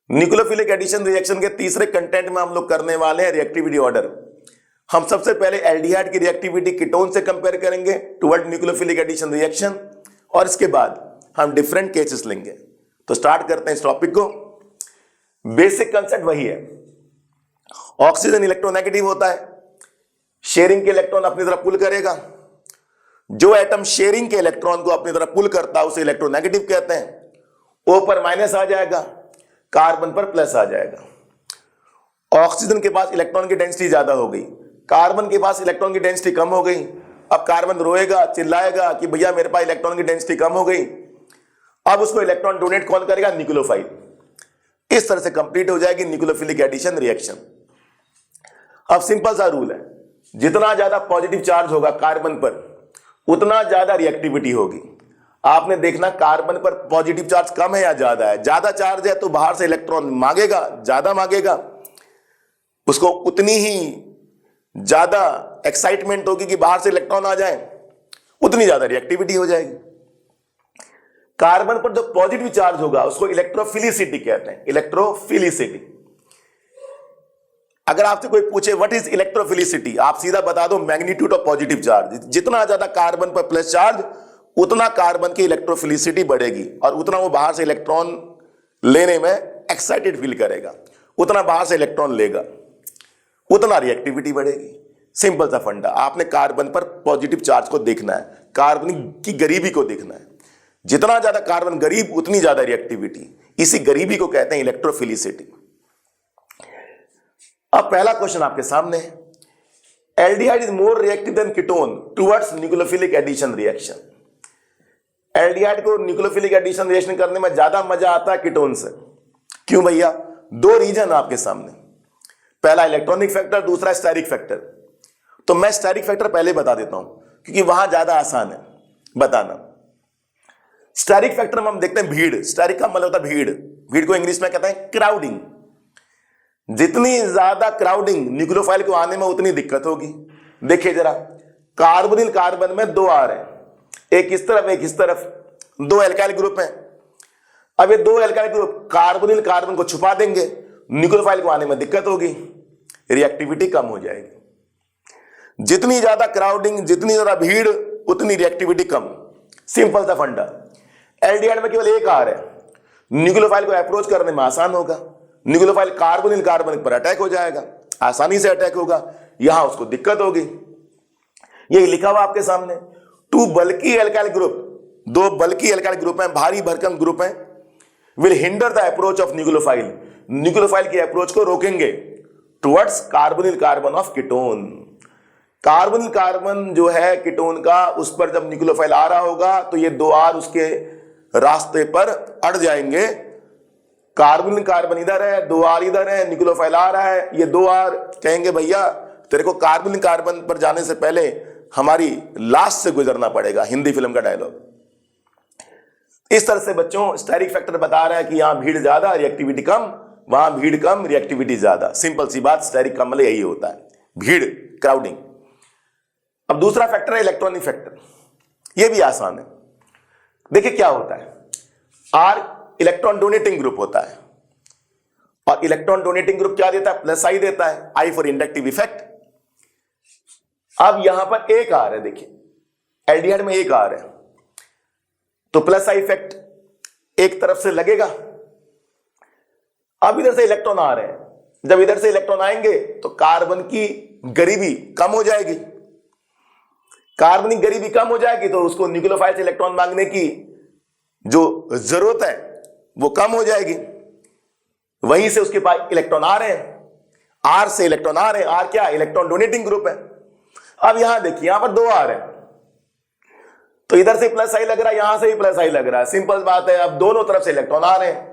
Nucleophilic addition reaction के तीसरे content में हम लोग करने वाले हैं रिएक्टिविटी ऑर्डर। हम सबसे पहले एल्डिहाइड की रिएक्टिविटी कीटोन से कंपेयर करेंगे टुवर्ड न्यूक्लियोफिलिक एडिशन रिएक्शन, और इसके बाद हम डिफरेंट केसेस लेंगे। तो स्टार्ट करते हैं इस टॉपिक को। बेसिक कंसेप्ट वही है, ऑक्सीजन इलेक्ट्रोनेगेटिव होता है, शेयरिंग के इलेक्ट्रॉन अपनी तरफ पुल करेगा। जो एटम शेयरिंग के इलेक्ट्रॉन को अपनी तरफ पुल करता है उसे इलेक्ट्रोनेगेटिव कहते हैं। O पर माइनस आ जाएगा, कार्बन पर प्लस आ जाएगा। ऑक्सीजन के पास इलेक्ट्रॉन की डेंसिटी ज्यादा हो गई, कार्बन के पास इलेक्ट्रॉन की डेंसिटी कम हो गई। अब कार्बन रोएगा, चिल्लाएगा कि भैया मेरे पास इलेक्ट्रॉन की डेंसिटी कम हो गई। अब उसको इलेक्ट्रॉन डोनेट कौन करेगा? न्यूक्लियोफाइल। इस तरह से कंप्लीट हो जाएगी न्यूक्लियोफिलिक एडिशन रिएक्शन। अब सिंपल सा रूल है, जितना ज्यादा पॉजिटिव चार्ज होगा कार्बन पर उतना ज्यादा रिएक्टिविटी होगी। आपने देखना कार्बन पर पॉजिटिव चार्ज कम है या ज्यादा है? ज्यादा चार्ज है तो बाहर से इलेक्ट्रॉन मांगेगा, ज्यादा मांगेगा, उसको उतनी ही ज्यादा एक्साइटमेंट होगी कि बाहर से इलेक्ट्रॉन आ जाए, उतनी ज्यादा रिएक्टिविटी हो जाएगी। कार्बन पर जो पॉजिटिव चार्ज होगा उसको इलेक्ट्रोफिलिसिटी कहते हैं, इलेक्ट्रोफिलिसिटी। अगर आपसे कोई पूछे व्हाट इज इलेक्ट्रोफिलिसिटी, आप सीधा बता दो मैग्नीट्यूड ऑफ पॉजिटिव चार्ज। जितना ज्यादा कार्बन पर प्लस चार्ज उतना कार्बन की इलेक्ट्रोफिलिसिटी बढ़ेगी और उतना वो बाहर से इलेक्ट्रॉन लेने में एक्साइटेड फील करेगा, उतना बाहर से इलेक्ट्रॉन लेगा, उतना रिएक्टिविटी बढ़ेगी। सिंपल सा फंडा। आपने कार्बन पर पॉजिटिव चार्ज को देखना है, कार्बन की गरीबी को देखना है। जितना ज्यादा कार्बन गरीब उतनी ज्यादा रिएक्टिविटी, इसी गरीबी को कहते हैं इलेक्ट्रोफिलिसिटी। अब पहला क्वेश्चन आपके सामने है, aldehyde is more reactive than ketone towards nucleophilic addition reaction. Aldehyde को न्यूक्लियोफिलिक एडिशन रिएक्शन करने में ज्यादा मजा आता है कीटोन से। क्यों भैया? दो रीजन आपके सामने, पहला इलेक्ट्रॉनिक फैक्टर, दूसरा स्टेरिक फैक्टर। तो मैं स्टेरिक फैक्टर पहले बता देता हूं क्योंकि वहां ज्यादा आसान है बताना। स्टेरिक फैक्टर में हम देखते हैं भीड़। स्टेरिक का मतलब होता है भीड़, भीड़ को इंग्लिश में कहते हैं क्राउडिंग। जितनी ज्यादा क्राउडिंग न्यूक्लियोफाइल को आने में उतनी दिक्कत होगी। देखिए जरा, कार्बोनिल कार्बन में दो आ रहे हैं, एक इस तरफ एक इस तरफ, दो एल्काइल ग्रुप हैं। अब ये दो एल्काइल ग्रुप कार्बोनिल कार्बन को छुपा देंगे, न्यूक्लियोफाइल को आने में दिक्कत होगी, रिएक्टिविटी कम हो जाएगी। जितनी ज्यादा क्राउडिंग, जितनी ज्यादा भीड़, उतनी रिएक्टिविटी कम। सिंपल सा फंडा। एल्डिहाइड में केवल एक आर है, न्यूक्लियोफाइल को अप्रोच करने में आसान होगा। न्यूक्लियोफाइल कार्बोनिल कार्बन पर अटैक हो जाएगा, आसानी से अटैक होगा, यहां उसको दिक्कत होगी। ये लिखा हुआ आपके सामने, टू बल्की एल्काइल ग्रुप, दो बल्की एल्काइल ग्रुप हैं, भारी भरकम ग्रुप हैं, will hinder the approach of nucleophile, nucleophile की अप्रोच को रोकेंगे towards carbonyl carbon of ketone. Carbonyl carbon जो है कीटोन का, उस पर जब न्यूक्लियोफाइल आ रहा होगा तो ये दो आर उसके रास्ते पर अड़ जाएंगे। कार्बोनिल कार्बन इधर है, दो आर इधर है, न्यूक्लियोफाइल आ रहा है, ये दो आर कहेंगे भैया तेरे को कार्बोनिल कार्बन पर जाने से पहले हमारी लाश से गुजरना पड़ेगा, हिंदी फिल्म का डायलॉग। इस तरह से बच्चों स्टेरिक फैक्टर बता रहा है कि यहां भीड़ ज्यादा रिएक्टिविटी कम, वहां भीड़ कम रिएक्टिविटी ज्यादा। सिंपल सी बात, स्टेरिक का मतलब यही होता है, भीड़, क्राउडिंग। अब दूसरा फैक्टर है इलेक्ट्रॉनिक फैक्टर, यह भी आसान है। देखिए क्या होता है, आर इलेक्ट्रॉन डोनेटिंग ग्रुप होता है और इलेक्ट्रॉन डोनेटिंग ग्रुप क्या देता है? प्लस आई देता है, आई फॉर इंडक्टिव इफेक्ट। अब यहां पर एक आर है, देखिए एल्डिहाइड में एक आर है तो प्लस आई इफेक्ट एक तरफ से लगेगा। अब इधर से इलेक्ट्रॉन आ रहे हैं, जब इधर से इलेक्ट्रॉन आएंगे तो कार्बन की गरीबी कम हो जाएगी। कार्बन की गरीबी कम हो जाएगी तो उसको न्यूक्लियोफाइल से इलेक्ट्रॉन मांगने की जो जरूरत है वो कम हो जाएगी। वहीं से उसके पास इलेक्ट्रॉन आ रहे हैं, आर से इलेक्ट्रॉन आ रहे हैं। आर क्या? इलेक्ट्रॉन डोनेटिंग ग्रुप है। अब यहां देखिए, यहां पर दो आर है तो इधर से प्लस आई लग रहा है, यहां से भी प्लस आई लग रहा है। सिंपल बात है, अब दोनों तरफ से इलेक्ट्रॉन आ रहे हैं।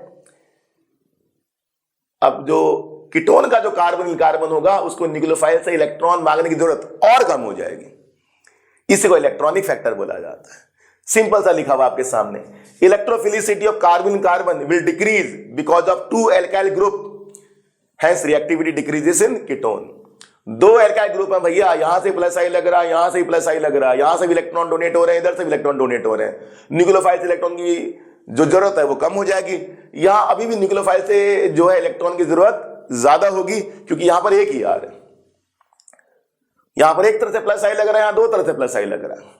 अब जो कीटोन का जो कार्बोनिल कार्बन होगा उसको न्यूक्लियोफाइल से इलेक्ट्रॉन मांगने की जरूरत और कम हो जाएगी। इसी को इलेक्ट्रॉनिक फैक्टर बोला जाता है। सिंपल सा लिखा हुआ आपके सामने, electrophilicity of carbon carbon will decrease because of two alkyl group, hence reactivity decreases in ketone. दो एल्काइल ग्रुप है भैया, यहां से प्लस आई लग रहा है, यहां से प्लस आई लग रहा है, यहां से भी इलेक्ट्रॉन डोनेट हो रहे हैं, इधर से भी इलेक्ट्रॉन डोनेट हो रहे हैं। न्यूक्लियोफाइल इलेक्ट्रॉन की जो जरूरत है वो कम हो जाएगी, यहां अभी भी न्यूक्लियोफाइल से जो है इलेक्ट्रॉन की जरूरत ज्यादा होगी, क्योंकि यहां पर एक ही आ रहा है, यहां पर एक तरह से प्लस आई लग रहा है, यहां दो तरह से प्लस आई लग रहा है।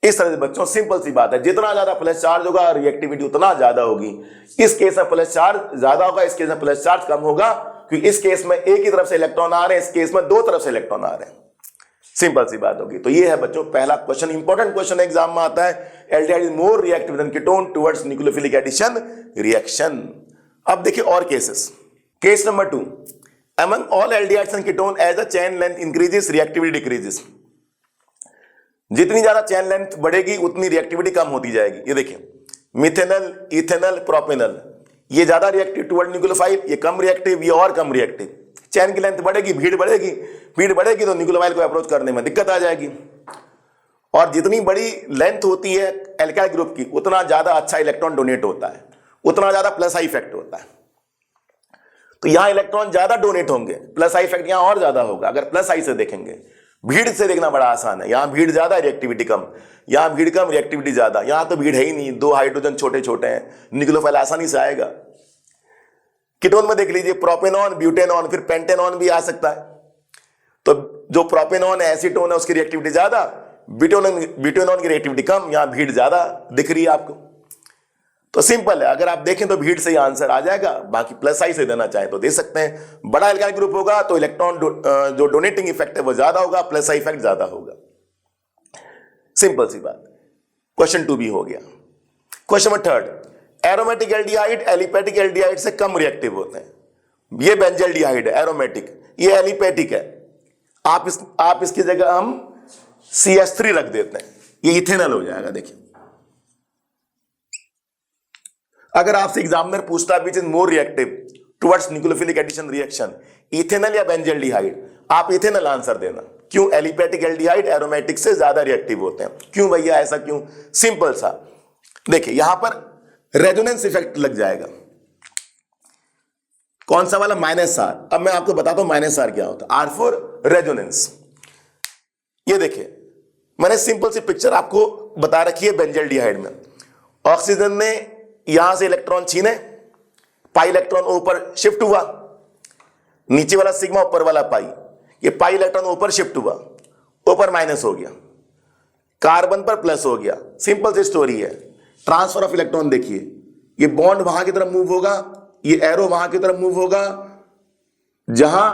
इस तरह से बच्चों सिंपल सी बात है, जितना ज्यादा प्लस चार्ज होगा रिएक्टिविटी उतना ज्यादा होगी। इस केस में प्लस चार्ज ज्यादा होगा, इस केस में प्लस चार्ज कम होगा, क्योंकि इस केस में एक ही तरफ से इलेक्ट्रॉन आ रहे हैं, इस केस में दो तरफ से इलेक्ट्रॉन आ रहे हैं। सिंपल सी बात होगी। तो ये है बच्चों पहला क्वेश्चन, इंपॉर्टेंट क्वेश्चन एग्जाम में आता है, aldehyde is more reactive than ketone towards nucleophilic addition reaction. अब देखिए और cases. Case number 2, among all aldehydes and ketone as the chain length increases reactivity decreases। जितनी ज्यादा चेन लेंथ बढ़ेगी उतनी रिएक्टिविटी कम होती जाएगी। ये देखिए मिथेनल, इथेनल, प्रोपेनल, ये ज्यादा रिएक्टिव टुवर्ड न्यूक्लियोफाइल, ये कम रिएक्टिव, ये और कम रिएक्टिव। चेन की लेंथ बढ़ेगी, भीड़ बढ़ेगी, भीड़ बढ़ेगी तो न्यूक्लियोफाइल को अप्रोच करने में दिक्कत आ जाएगी। और जितनी बड़ी लेंथ होती है एल्काइल ग्रुप की उतना ज्यादा अच्छा इलेक्ट्रॉन डोनेट होता है, उतना ज्यादा प्लस आई इफेक्ट होता है। तो यहां इलेक्ट्रॉन ज्यादा डोनेट होंगे, प्लस आई इफेक्ट यहां और ज्यादा होगा। अगर प्लस आई से देखेंगे, भीड़ से देखना बड़ा आसान है, यहां भीड़ ज्यादा रिएक्टिविटी कम, यहां भीड़ कम रिएक्टिविटी ज्यादा। यहां तो भीड़ है ही नहीं, दो हाइड्रोजन छोटे छोटे हैं, न्यूक्लियोफाइल आसानी से आएगा। कीटोन में देख लीजिए प्रोपेनॉन, ब्यूटेनॉन, फिर पेंटेनॉन भी आ सकता है। तो जो प्रोपेनॉन है, एसीटोन है, उसकी रिएक्टिविटी ज्यादा, ब्यूटेनॉन की रिएक्टिविटी कम, यहां भीड़ ज्यादा दिख रही है आपको। तो सिंपल है, अगर आप देखें तो भीड़ से ही आंसर आ जाएगा। बाकी प्लस आई से देना चाहें तो दे सकते हैं। बड़ा एल्काइल ग्रुप होगा तो इलेक्ट्रॉन जो डोनेटिंग इफेक्ट है वो ज्यादा होगा, प्लस आई इफेक्ट ज्यादा होगा। सिंपल सी बात। क्वेश्चन 2 भी हो गया। Question number 3, aromatic aldehyde aliphatic aldehyde से कम रिएक्टिव होते हैं। ये बेंजल्डिहाइड है एरोमेटिक, ये एलिपेटिक है। आप इसकी जगह हम CH3 रख देते हैं, ये इथेनॉल हो जाएगा। देखिए अगर आपसे एग्जामिनर पूछता है which is more reactive towards nucleophilic addition reaction, ethanol या बेंजल्डिहाइड, आप इथेनॉल आंसर देना। क्यों? एलिपेटिक एल्डिहाइड एरोमेटिक से ज्यादा रिएक्टिव होते हैं। क्यों भैया, ऐसा क्यों? सिंपल सा, देखिए यहां पर रेजोनेंस इफेक्ट लग जाएगा। कौन सा वाला? -R। अब मैं आपको बताता हूं -R क्या होता है। R for resonance. ये देखिए मैंने सिंपल सी पिक्चर आपको बता रखी है। बेंजल्डिहाइड में ऑक्सीजन ने यहां से इलेक्ट्रॉन छीने, पाई इलेक्ट्रॉन ऊपर शिफ्ट हुआ, नीचे वाला सिग्मा ऊपर वाला पाई, ये पाई इलेक्ट्रॉन ऊपर शिफ्ट हुआ, ऊपर माइनस हो गया, कार्बन पर प्लस हो गया। सिंपल सी स्टोरी है। ट्रांसफर ऑफ इलेक्ट्रॉन देखिए, ये बॉन्ड वहां की तरफ मूव होगा, ये एरो वहां की तरफ मूव होगा जहां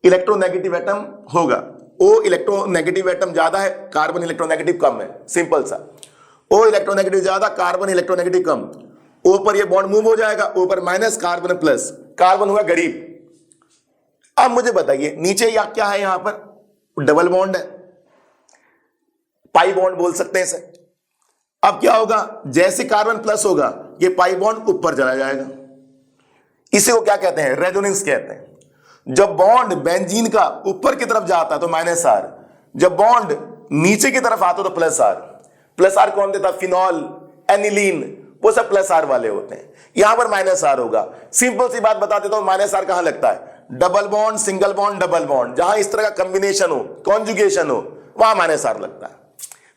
इलेक्ट्रोनेगेटिव एटम होगा। ओ इलेक्ट्रोनेगेटिव एटम ज्यादा है, कार्बन इलेक्ट्रोनेगेटिव कम है। सिंपल सा, ओ इलेक्ट्रोनेगेटिव ज्यादा, कार्बन इलेक्ट्रोनेगेटिव कम। ऊपर ये बॉन्ड मूव हो जाएगा, ऊपर माइनस, कार्बन प्लस, कार्बन हुआ गरीब। अब मुझे बताइए नीचे या क्या है? यहां पर डबल बॉन्ड है, पाई बॉन्ड बोल सकते हैं इसे। अब क्या होगा? जैसे कार्बन प्लस होगा ये पाई बॉन्ड ऊपर चला जाएगा। इसी को क्या कहते हैं? रेजोनेंस कहते हैं। जब बॉन्ड बेंजीन का ऊपर की तरफ जाता है तो -R, जब बॉन्ड नीचे की तरफ आता तो +R। +R कौन देता? फिनॉल, एनिलीन, वो सब +R वाले होते हैं। यहां पर -R होगा। सिंपल सी बात बता देता हूं, -R कहां लगता है? Double bond, single bond, double bond, जहां इस तरह का कॉम्बिनेशन हो, कॉन्जुगेशन हो, वहां -R लगता है।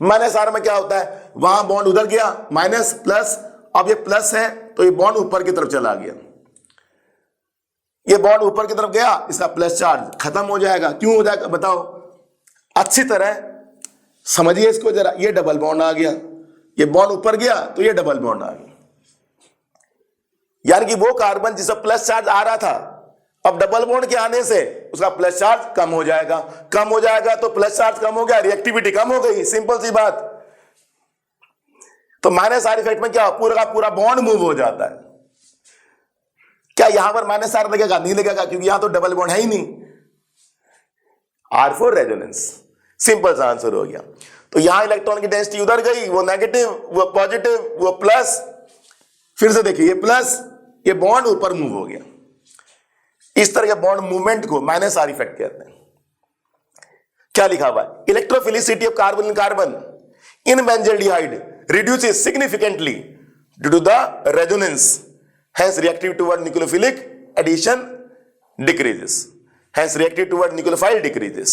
-R में क्या होता है? वहां बॉन्ड उधर गया, माइनस प्लस, अब ये प्लस है तो ये बॉन्ड ऊपर की तरफ चला गया, ये बॉन्ड ऊपर की तरफ गया, इसका प्लस चार्ज खत्म हो जाएगा। क्यों हो जाएगा बताओ? अच्छी तरह समझिए इसको जरा। ये डबल बॉन्ड आ गया, ये बॉन्ड ऊपर गया तो ये डबल बॉन्ड आ गया। यानी कि वो कार्बन जिसका प्लस चार्ज आ रहा था, अब डबल बॉन्ड के आने से उसका प्लस चार्ज कम हो जाएगा। कम हो जाएगा तो प्लस चार्ज कम हो गया, रिएक्टिविटी कम हो गई। सिंपल सी बात। तो -R इफेक्ट में क्या? पूरा का पूरा बॉन्ड मूव हो जाता है। क्या यहां पर -R लगेगा? नहीं लगेगा, क्योंकि यहां तो डबल बॉन्ड है ही नहीं। R for resonance. सिंपल सा आंसर हो गया। तो यहां इलेक्ट्रॉन की डेंसिटी उधर गई, वो नेगेटिव, वो पॉजिटिव, वो प्लस, फिर से देखिए ये प्लस, ये बॉन्ड ऊपर मूव हो गया। इस तरह के बॉन्ड मूवमेंट को -R इफेक्ट कहते हैं। क्या लिखा हुआ है? Electrophilicity of carbon in carbon in benzaldehyde reduces significantly due to the resonance, hence reactive toward nucleophilic addition decreases, hence reactive toward nucleophile decreases।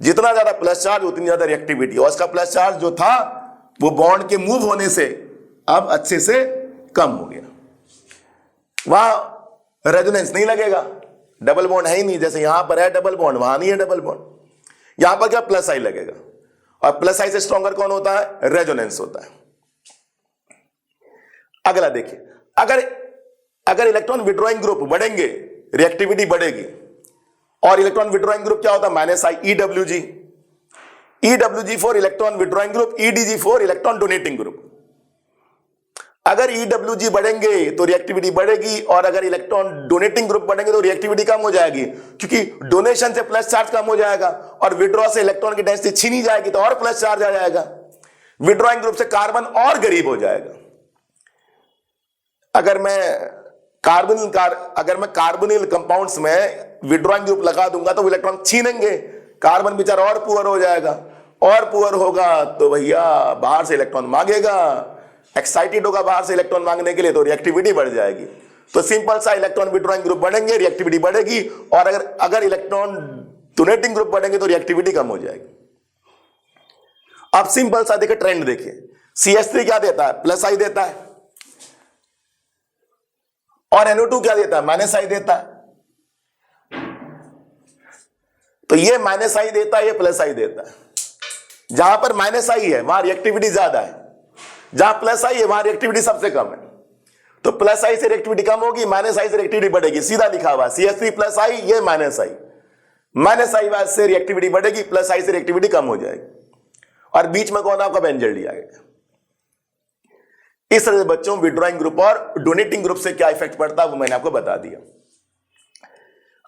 जितना ज्यादा प्लस चार्ज उतनी ज्यादा रिएक्टिविटी, और इसका प्लस चार्ज जो था वो बॉन्ड के मूव होने से अब अच्छे से कम हो गया, वहां रेजोनेंस नहीं लगेगा, डबल बॉन्ड है ही नहीं, जैसे यहां पर है डबल बॉन्ड, वहां नहीं है डबल बॉन्ड, यहां पर क्या प्लस आई लगेगा, और प्लस आई से स्ट्रॉन्गर कौन होता है, रेजोनेंस होता है। अगला देखिए, अगर इलेक्ट्रॉन विड्रॉइंग ग्रुप बढ़ेंगे रिएक्टिविटी बढ़ेगी, और इलेक्ट्रॉन विड्रॉइंग ग्रुप क्या होता है, minus I, EWG, EWG for electron withdrawing group, EDG for electron donating group. अगर EWG बढ़ेंगे तो रिएक्टिविटी बढ़ेगी, और अगर इलेक्ट्रॉन डोनेटिंग ग्रुप बढ़ेंगे तो रिएक्टिविटी कम हो जाएगी, क्योंकि डोनेशन से प्लस चार्ज कम हो जाएगा, और विड्रॉ से इलेक्ट्रॉन की डेंसिटी छीनी जाएगी तो और प्लस चार्ज आ जाएगा, विड्रॉइंग ग्रुप से कार्बन और गरीब हो जाएगा। अगर मैं कार्बोनिल कंपाउंड्स में विड्रॉइंग ग्रुप लगा दूंगा तो इलेक्ट्रॉन छीनेंगे, कार्बन बेचारा और पुअर हो जाएगा, और पुअर होगा तो भैया बाहर से इलेक्ट्रॉन मांगेगा, एक्साइटेड होगा बाहर से इलेक्ट्रॉन मांगने के लिए, तो रिएक्टिविटी बढ़ जाएगी। तो सिंपल सा इलेक्ट्रॉन विड्रॉइंग ग्रुप बढ़ेंगे रिएक्टिविटी बढ़ेगी, और अगर इलेक्ट्रॉन डोनेटिंग ग्रुप बढ़ेंगे तो रिएक्टिविटी कम हो जाएगी। अब सिंपल सा देखिए ट्रेंड देखिए, CH3 क्या देता है, प्लस आई देता है, और NO2 क्या देता है, माइनस आई देता है। तो ये माइनस आई देता है, ये प्लस आई देता है। जहां पर माइनस आई है वहां रिएक्टिविटी ज्यादा है, जहां प्लस आई है वहां रिएक्टिविटी सबसे कम है। तो प्लस आई से रिएक्टिविटी कम होगी, माइनस आई से रिएक्टिविटी बढ़ेगी, सीधा लिखा हुआ CH3 प्लस आई, ये माइनस आई, माइनस आई से रिएक्टिविटी बढ़ेगी, प्लस आई से रिएक्टिविटी कम हो जाएगी, और बीच में कौन आपका बेंजल्डिहाइड। इस तरह से बच्चों विड्रॉइंग ग्रुप और डोनेटिंग ग्रुप से क्या इफेक्ट पड़ता है वो मैंने आपको बता दिया।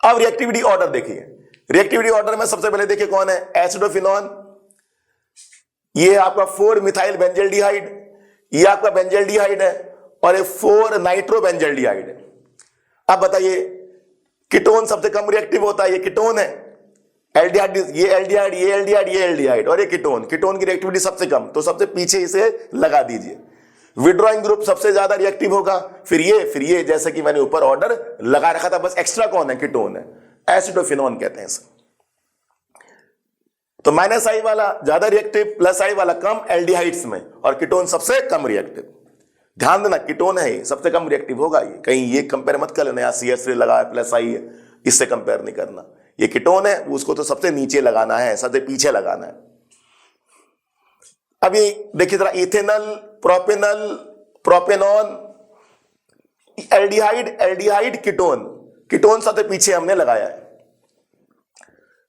अब रिएक्टिविटी ऑर्डर देखिए, रिएक्टिविटी ऑर्डर में सबसे पहले देखिए कौन है, एसिडोफिनॉन, ये आपका 4 मिथाइल बेंजल्डिहाइड, ये आपका बेंजल्डिहाइड है, और ये 4 नाइट्रो बेंजल्डिहाइड है। अब बताइए कीटोन सबसे कम रिएक्टिव होता है, ये कीटोन है, एल्डिहाइड, ये एल्डिहाइड, ये एल्डिहाइड, ये एल्डिहाइड, और ये कीटोन की रिएक्टिविटी सबसे कम, तो सबसे पीछे इसे लगा दीजिए। विड्रॉइंग ग्रुप सबसे ज्यादा रिएक्टिव होगा, फिर ये जैसे कि मैंने ऊपर ऑर्डर लगा रखा था, बस एक्स्ट्रा कौन है, कीटोन है, एसिडोफिनॉन कहते हैं इसे। तो माइनस आई वाला ज्यादा रिएक्टिव, प्लस आई वाला कम एल्डिहाइड्स में, और कीटोन सबसे कम रिएक्टिव। ध्यान देना कीटोन है ये, सबसे कम रिएक्टिव होगा ये, कहीं ये कंपेयर मत कर लेना, CH3 लगा है प्लस आई है, इससे कंपेयर नहीं करना। ये कीटोन है, उसको तो सबसे नीचे लगाना है, सबसे पीछे लगाना है। अभी देखिए जरा, ethanal, propanal, propanone, aldehyde, ketone सबसे पीछे हमने लगाया है,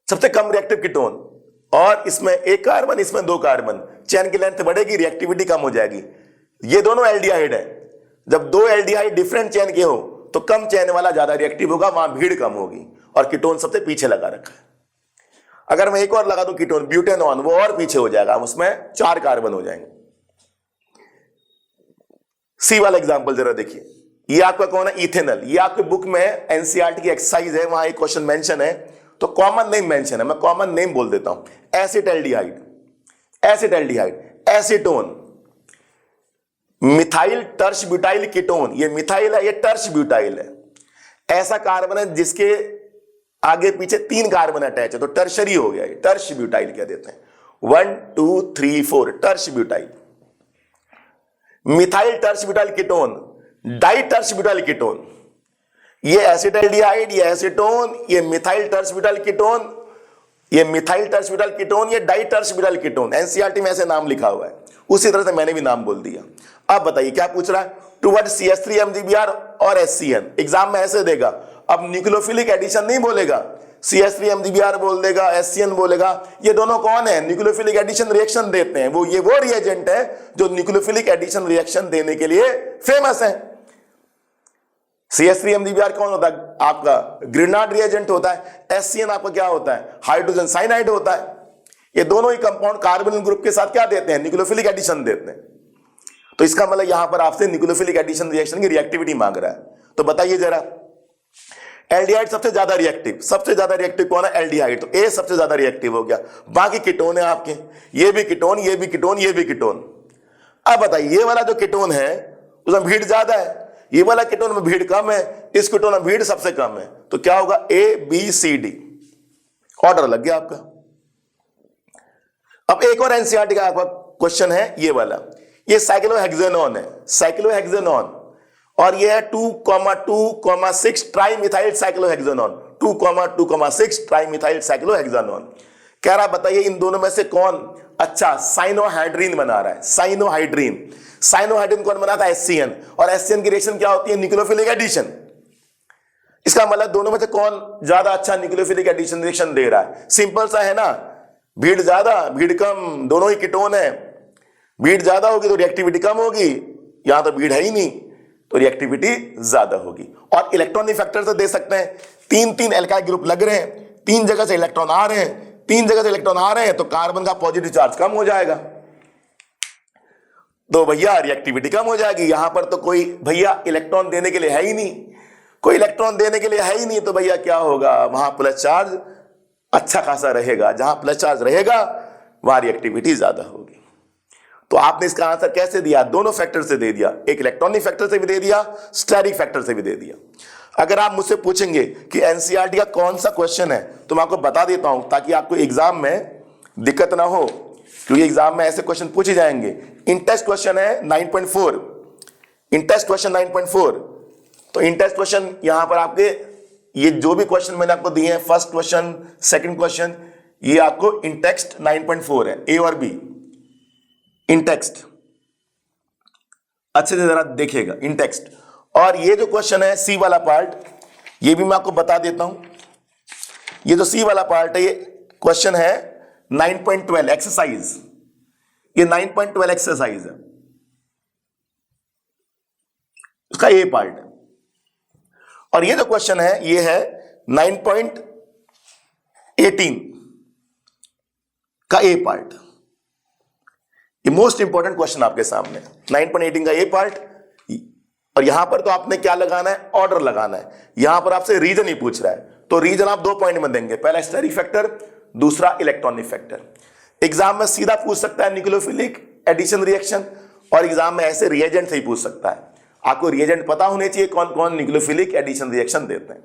सबसे कम रिएक्टिव कीटोन, और इसमें 1 कार्बन, इसमें 2 कार्बन, चेन की लेंथ बढ़ेगी, रिएक्टिविटी कम हो जाएगी। ये दोनों एल्डिहाइड है, जब 2 एल्डिहाइड डिफरेंट चेन के हो तो कम चेन वाला ज्यादा रिएक्टिव होगा, वहां भीड़ कम होगी, और कीटोन सबसे पीछे लगा रखा है। अगर मैं एक और लगा दूं कीटोन, ब्यूटेनॉन, वो और पीछे हो जाएगा, उसमें 4 कार्बन हो जाएंगे। सी वाला एग्जांपल जरा देखिए, ये आपका कौन है, इथेनल, ये आपके बुक में एनसीईआरटी की एक्सरसाइज है, वहां एक क्वेश्चन मेंशन है, तो कॉमन नेम मेंशन है, मैं कॉमन नेम बोल देता हूं, acetaldehyde, acetone, methyl tert butyl ketone, ये मिथाइल है, ये टर्श ब्यूटाइल है। ऐसा कार्बन है जिसके आगे पीछे 3 कार्बन अटैच है, तो टर्शरी हो गया, ये टर्श ब्यूटाइल कह देते हैं। 1 2 3 4 tert butyl. Methyl tert butyl ketone, di tert butyl ketone, ये एसिटाल्डिहाइड, ये एसीटोन, ये मिथाइल टर्श ब्यूटाइल कीटोन, ये मिथाइल टर्श ब्यूटाइल कीटोन, ये di tert butyl ketone. NCERT में ऐसे नाम लिखा हुआ है, उसी तरह से मैंने भी नाम बोल दिया। अब बताइए क्या पूछ रहा है, टुवर्ड्स CH3 MgBr और HCN। एग्जाम में ऐसे देगा, अब न्यूक्लियोफिलिक एडिशन नहीं बोलेगा, CH3 MgBr बोल देगा, HCN बोलेगा। ये दोनों कौन है, न्यूक्लियोफिलिक एडिशन रिएक्शन देते हैं, वो रिएजेंट है जो न्यूक्लियोफिलिक एडिशन रिएक्शन देने के लिए फेमस है। CH3 MgBr कौन होता है आपका, ग्रिनार्ड रिएजेंट होता है। HCN आपका क्या होता है, हाइड्रोजन साइनाइड होता है। ये दोनों ही कंपाउंड कार्बोनिल ग्रुप के साथ क्या देते हैं, न्यूक्लियोफिलिक एडिशन देते हैं। तो इसका मतलब यहां पर आपसे न्यूक्लियोफिलिक एडिशन रिएक्शन की रिएक्टिविटी मांग रहा है। तो बताइए जरा, एल्डिहाइड सबसे ज्यादा रिएक्टिव कौन है, एल्डिहाइड, तो ए सबसे ज्यादा रिएक्टिव हो गया। बाकी कीटोन है आपके, ये भी कीटोन, ये भी कीटोन, ये भी कीटोन। अब बताइए ये वाला जो कीटोन है उसमें भीड़ ज्यादा है, ये वाला कीटोन में भीड़ कम है, इस कीटोन में भीड़ सबसे कम है। तो क्या होगा, ABCD, ऑर्डर लग गया आपका। अब एक और एनसीईआरटी का आपका क्वेश्चन है ये वाला, ये साइक्लोहेक्सेनॉन है, साइक्लोहेक्सेनॉन, और ये है 2,2,6 ट्राइमिथाइल साइक्लोहेक्सानोन, 2,2,6 ट्राइमिथाइल साइक्लोहेक्सानोन। कह रहा बताइए इन दोनों में से कौन अच्छा साइनोहाइड्रीन बना रहा है, साइनोहाइड्रीन। साइनोहाइड्रीन कौन बनाता है? HCN, और HCN की रिएक्शन क्या होती है? Nucleophilic addition. इसका मतलब दोनों में से कौन ज्यादा अच्छा न्यूक्लियोफिलिक एडिशन रिएक्शन दे रहा है? सिंपल सा है ना, भीड़ ज्यादा भीड़ कम, दोनों ही कीटोन है। भीड़ ज्यादा होगी तो रिएक्टिविटी कम होगी, यहां तो भीड़ है ही नहीं तो रिएक्टिविटी ज्यादा होगी। और इलेक्ट्रॉनिक फैक्टर से दे सकते हैं, 3-3 एल्काइल ग्रुप लग रहे हैं, 3 जगह से इलेक्ट्रॉन आ रहे हैं, 3 जगह से इलेक्ट्रॉन आ रहे हैं तो कार्बन का पॉजिटिव चार्ज कम हो जाएगा, तो भैया रिएक्टिविटी कम हो जाएगी। यहां पर तो कोई भैया इलेक्ट्रॉन देने के लिए है ही नहीं, कोई इलेक्ट्रॉन देने के लिए है ही नहीं, तो भैया क्या होगा? वहां प्लस चार्ज अच्छा खासा रहेगा, जहां प्लस चार्ज रहेगा वहां रिएक्टिविटी ज्यादा होगी। तो आपने इसका आंसर कैसे दिया? दोनों फैक्टर से दे दिया, एक इलेक्ट्रॉनिक फैक्टर से भी दे दिया, स्टेरिक फैक्टर से भी दे दिया। अगर आप मुझसे पूछेंगे कि एनसीईआरटी का कौन सा क्वेश्चन है तो मैं आपको बता देता हूं ताकि आपको एग्जाम में दिक्कत ना हो, क्योंकि एग्जाम में ऐसे क्वेश्चन पूछे जाएंगे। इंटेस्ट क्वेश्चन है 9.4, इंटेस्ट क्वेश्चन 9.4। तो इंटेस्ट क्वेश्चन यहां पर आपके ये जो भी क्वेश्चन मैंने आपको दिए हैं, फर्स्ट क्वेश्चन, सेकंड क्वेश्चन, ये आपको इंटेक्स्ट 9.4 है, ए और बी। इंटेक्स्ट अच्छे से जरा देखिएगा, इंटेक्स्ट। और ये जो क्वेश्चन है सी वाला पार्ट, ये भी मैं आपको बता देता हूं। ये जो सी वाला पार्ट है, ये क्वेश्चन है 9.12 एक्सरसाइज, ये 9.12 एक्सरसाइज है, इसका ए पार्ट है। और ये जो क्वेश्चन है ये है 9.18 का ए पार्ट। ये मोस्ट इंपॉर्टेंट क्वेश्चन आपके सामने, 9.18 का ए पार्ट। और यहां पर तो आपने क्या लगाना है? ऑर्डर लगाना है। यहां पर आपसे रीजन ही पूछ रहा है, तो रीजन आप 2 पॉइंट में देंगे, पहला स्टेरिक फैक्टर, दूसरा इलेक्ट्रॉनिक फैक्टर। एग्जाम में सीधा पूछ सकता है न्यूक्लियोफिलिक एडिशन रिएक्शन, और एग्जाम में ऐसे रिएजेंट से ही पूछ सकता है। आपको रिएजेंट पता होने चाहिए कौन कौन न्यूक्लियोफिलिक एडिशन रिएक्शन देते हैं।